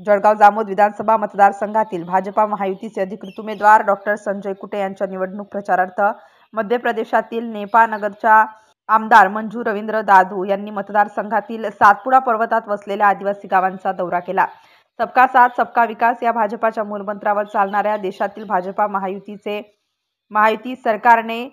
जळगाव जामोद विधानसभा मतदारसंघातील भाजपा महायुतीचे अधिकृत उमेदवार डॉक्टर संजय कुटे यांच्या निवडणूक प्रचारार्थ मध्य प्रदेशातील नेपानगरच्या आमदार मंजू रवींद्र दाधू यांनी मतदारसंघातील सातपुडा पर्वतात वसलेल्या आदिवासी गावांचा दौरा केला। सबका साथ सबका विकास या भाजपाच्या मूलमंत्रावर चालणाऱ्या देशातील भाजपा महायुती सरकारने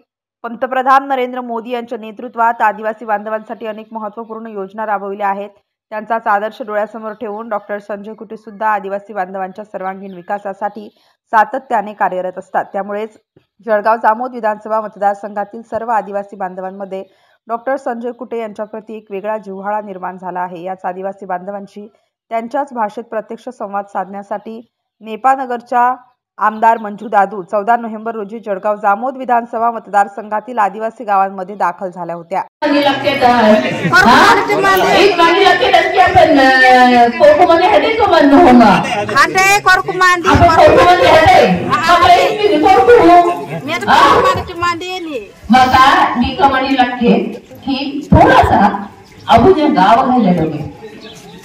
पंतप्रधान नरेंद्र मोदी यांच्या नेतृत्वात आदिवासी बांधवांसाठी अनेक महत्त्वपूर्ण योजना राबविल्या आहेत। त्यांचाच आदर्श डोळ्यासमोर ठेवून डॉक्टर संजय कुटे सुद्धा आदिवासी बांधवांच्या सर्वांगीण विकासासाठी सातत्याने कार्यरत असतात। त्यामुळेच जळगाव जामोद विधानसभा मतदारसंघातील सर्व आदिवासी बांधवांमध्ये डॉक्टर संजय कुटे यांच्याप्रती एक वेगळा जिव्हाळा निर्माण झाला आहे। याच आदिवासी बांधवांशी त्यांच्याच भाषेत प्रत्यक्ष संवाद साधण्यासाठी नेपानगरच्या आमदार मंजू दाधू 14 नोव्हेंबर रोजी जळगाव जामोद विधानसभा मतदारसंघातील आदिवासी गावांमध्ये दाखल झाल्या होत्या।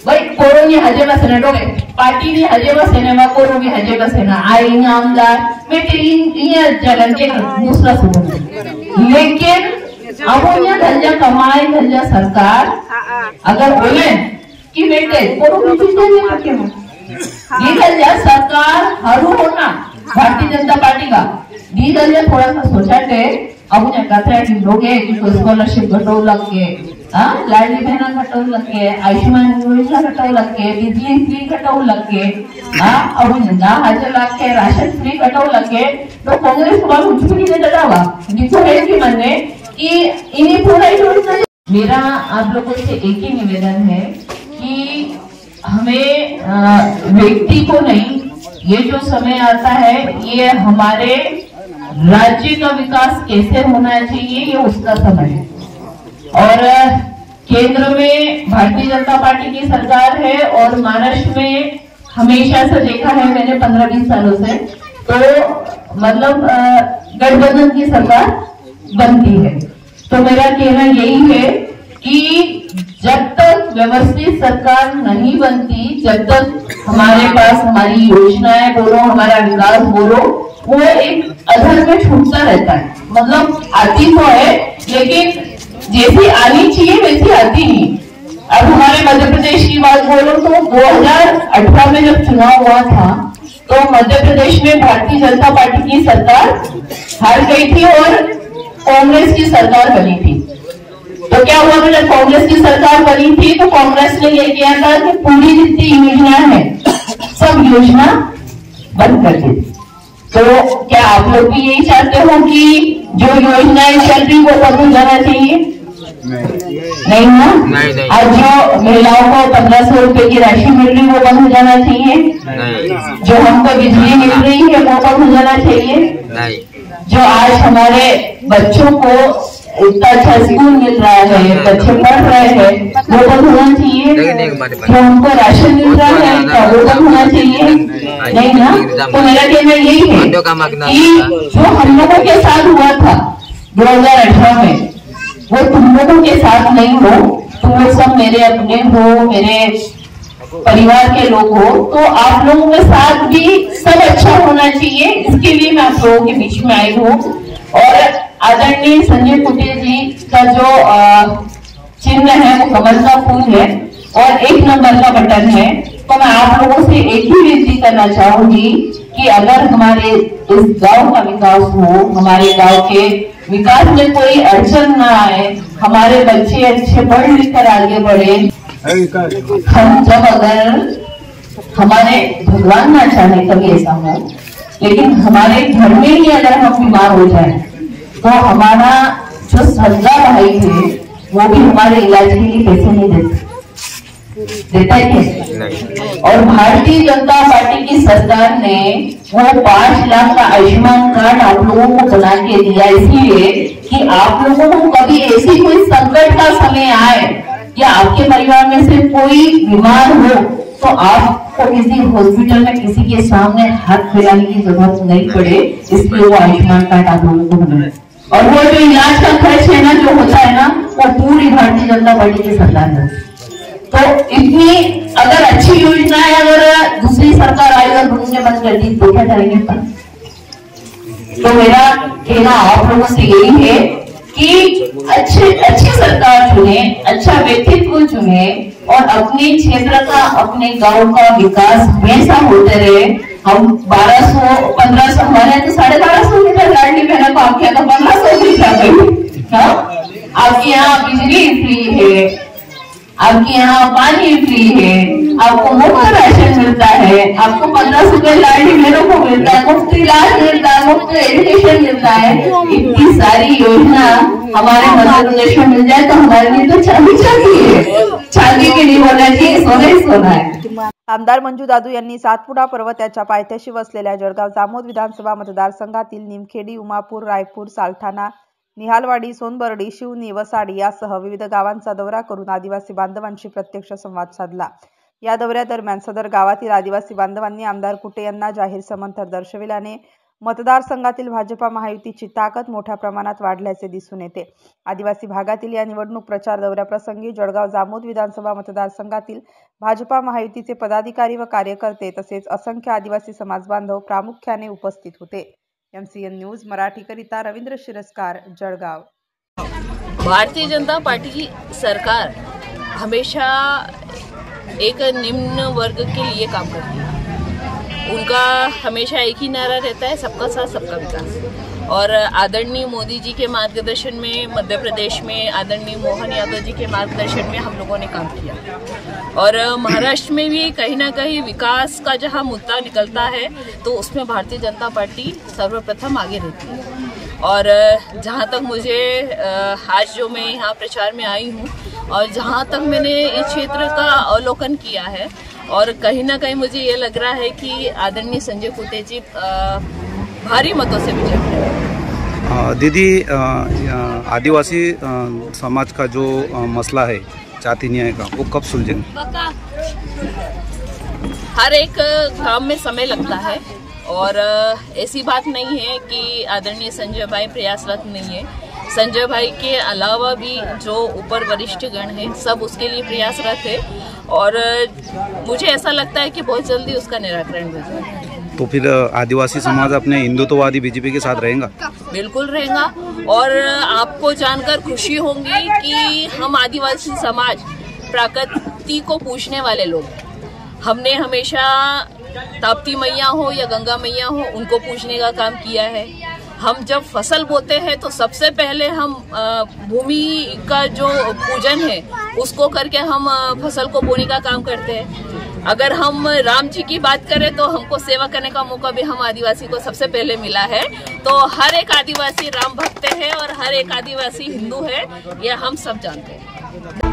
भाई कोरोनी हजे बसने डोगे पार्टी ने हजे बसने मा कोरोनी हजे बसने आई आमदार मैं तेरी ये जगह के दूसरा सुन लेकिन अबोनिया धल्ला कमाई धल्ला सरकार अगर बोले कि बेटे कोरोनी चीजें नहीं करते हो ये धल्ला सरकार हरू होना भारतीय जनता पार्टी का दी धल्ला थोड़ा सा सोचा के अबोनिया कहते हैं कि लोग स्कॉलरशिप घटो लग के लाडली बहना घटो लगे आयुष्मान योजना घटो लगे बिजली फ्री घटो लगे अब 10,000 लाख के राशन फ्री घटो लगे तो कांग्रेस को कुछ भी नहीं डरावा जिसको है कि मैंने कि इन्हीं पूरा योजना। मेरा आप लोगों से एक ही निवेदन है कि हमें व्यक्ति को नहीं, ये जो समय आता है ये हमारे राज्य का विकास कैसे होना चाहिए ये उसका समय है। और केंद्र में भारतीय जनता पार्टी की सरकार है और महाराष्ट्र में हमेशा से देखा है मैंने 15-20 सालों से, तो मतलब गठबंधन की सरकार बनती है। तो मेरा कहना यही है कि जब तक व्यवस्थित सरकार नहीं बनती, जब तक हमारे पास हमारी योजनाएं बोलो, हमारा विकास बोलो, वो एक अधर में छूटता रहता है। मतलब आती तो है लेकिन जैसी आनी चाहिए वैसी आती नहीं। अब हमारे मध्य प्रदेश की बात बोलो तो 2018 में जब चुनाव हुआ था तो मध्य प्रदेश में भारतीय जनता पार्टी की सरकार हार गई थी और कांग्रेस की सरकार बनी थी। तो क्या हुआ, जब कांग्रेस की सरकार बनी थी तो कांग्रेस ने ये किया था कि पूरी जितनी योजना है सब योजना बंद कर दी। तो क्या आप लोग भी यही चाहते हो कि जो योजनाएं चल रही वो बंद हो जाना चाहिए? नहीं ना? नहीं। आज जो महिलाओं को 1500 रुपए की राशि मिल रही वो बंद हो जाना चाहिए? नहीं। जो हमको बिजली मिल रही है वो बंद हो जाना चाहिए? नहीं। जो आज हमारे बच्चों को इतना अच्छा स्कूल मिल रहा है, बच्चे पढ़ रहे हैं, वो बंद होना चाहिए? जो हमको राशन मिल रहा है क्या वो बंद होना चाहिए? नहीं ना? तो मेरा कहना यही है कि जो हम लोगों के साथ हुआ था 2018 में वो तुम लोगों के साथ नहीं हो। तुम लोग सब मेरे अपने हो, मेरे परिवार के लोग हो, तो आप लोगों के साथ भी सब अच्छा होना चाहिए। इसके लिए मैं आप लोगों के बीच में आई हूँ। और आदरणीय संजय कुटे जी का जो चिन्ह है वो कमल का फूल है और 1 नंबर का बटन है। तो मैं आप लोगों से एक ही विनती करना चाहूंगी कि अगर हमारे इस गांव का विकास हो, हमारे गांव के विकास में कोई अड़चन ना आए, हमारे बच्चे अच्छे पढ़ लिख कर आगे बढ़े, हम जब अगर हमारे भगवान ना चाहे कभी ऐसा हो, लेकिन हमारे घर में ही अगर हम बीमार हो जाए तो हमारा जो सगा भाई है वो भी हमारे इलाज के लिए पैसे नहीं देता है क्या? और भारतीय जनता पार्टी की सरकार ने वो 5 लाख का आयुष्मान कार्ड आप लोगों को बना के दिया इसलिए कि आप लोगों को कभी ऐसी कोई संकट का समय आए या आपके परिवार में से कोई बीमार हो तो आपको किसी हॉस्पिटल में किसी के सामने हाथ फैलाने की जरूरत नहीं पड़े, इसलिए वो आयुष्मान कार्ड आप लोगों को मिले। और वो जो इलाज का खर्च है ना, जो होता है ना, वो पूरी भारतीय जनता पार्टी की सरकार है। तो इतनी अगर अच्छी योजनाएं अगर दूसरी सरकार आई और उन्होंने बंद कर दी तो क्या करेंगे? तो मेरा कहना आप लोगों से यही है कि अच्छी सरकार चुने, अच्छा व्यक्तित्व चुने और अपने क्षेत्र का, अपने गांव का विकास हमेशा होते रहे। हम 1200-1500 हमारे तो 1250 मीटर लाडली बहना को आपके यहाँ तो 1500 मीटर। आपके यहाँ बिजली फ्री है, आपके यहाँ पानी फ्री है, आपको मुफ्त राशन मिलता है, आपको 1500 रुपए लाडली बहनों को मिलता है, मुफ्त इलाज मिलता है, मुफ्त एजुकेशन मिलता है। इतनी सारी योजना हमारे मध्य प्रदेश में मिल जाए तो हमारे लिए तो चांदी है, चांदी के लिए होना चाहिए, सोना ही सोना है। आमदार मंजू दादू यांनी सातपुडा पर्वताच्या पायथ्याशी वसलेल्या जळगाव जामोद विधानसभा मतदारसंघातील निमखेडी, उमापूर, रायपूर, सालठाणा, निहालवाडी, सोनबर्डी, शिवनी, वसाडी यासह विविध गावांचा दौरा करून आदिवासी बांधवांशी प्रत्यक्ष संवाद साधला। या दौऱ्यादरम्यान सदर गावातील आदिवासी बांधवांनी आमदार कुटे यांना जाहीर समर्थन दर्शविल्याने मतदारसंघातील भाजपा महायुतीची ताकद मोठ्या प्रमाणात वाढल्याचे दिसून येते। आदिवासी भागातील या निवडणूक प्रचार दौऱ्याप्रसंगी जळगाव जामोद विधानसभा मतदारसंघातील भाजपा महायुतीचे पदाधिकारी व कार्यकर्ते तसेच असंख्य आदिवासी समाज बांधव प्रामुख्याने उपस्थित होते। MCN न्यूज मराठीकरिता रवींद्र शिरस्कार, जळगाव। भारतीय जनता पार्टी सरकार हमेशा एक निम्न वर्ग के लिए काम करती है। उनका हमेशा एक ही नारा रहता है, सबका साथ सबका विकास। और आदरणीय मोदी जी के मार्गदर्शन में मध्य प्रदेश में आदरणीय मोहन यादव जी के मार्गदर्शन में हम लोगों ने काम किया और महाराष्ट्र में भी कहीं ना कहीं विकास का जहां मुद्दा निकलता है तो उसमें भारतीय जनता पार्टी सर्वप्रथम आगे रहती है। और जहां तक मुझे आज जो मैं यहाँ प्रचार में आई हूँ और जहां तक मैंने इस क्षेत्र का अवलोकन किया है और कहीं ना कहीं मुझे ये लग रहा है कि आदरणीय संजय कुटे जी भारी मतों से विजय करेंगे। दीदी, आदिवासी समाज का जो मसला है जाति न्याय का, वो कब सुलझेगा? हर एक काम में समय लगता है और ऐसी बात नहीं है कि आदरणीय संजय भाई प्रयासरत नहीं है। संजय भाई के अलावा भी जो ऊपर वरिष्ठ गण हैं सब उसके लिए प्रयासरत है और मुझे ऐसा लगता है कि बहुत जल्दी उसका निराकरण हो जाएगा। तो फिर आदिवासी समाज अपने हिंदुत्ववादी बीजेपी के साथ रहेगा? बिल्कुल रहेगा और आपको जानकर खुशी होगी कि हम आदिवासी समाज प्रकृति को पूजने वाले लोग हैं। हमने हमेशा ताप्ती मैया हो या गंगा मैया हो उनको पूजने का काम किया है। हम जब फसल बोते हैं तो सबसे पहले हम भूमि का जो पूजन है उसको करके हम फसल को बोने का काम करते हैं। अगर हम राम जी की बात करें तो हमको सेवा करने का मौका भी हम आदिवासी को सबसे पहले मिला है। तो हर एक आदिवासी राम भक्त है और हर एक आदिवासी हिंदू है, यह हम सब जानते हैं।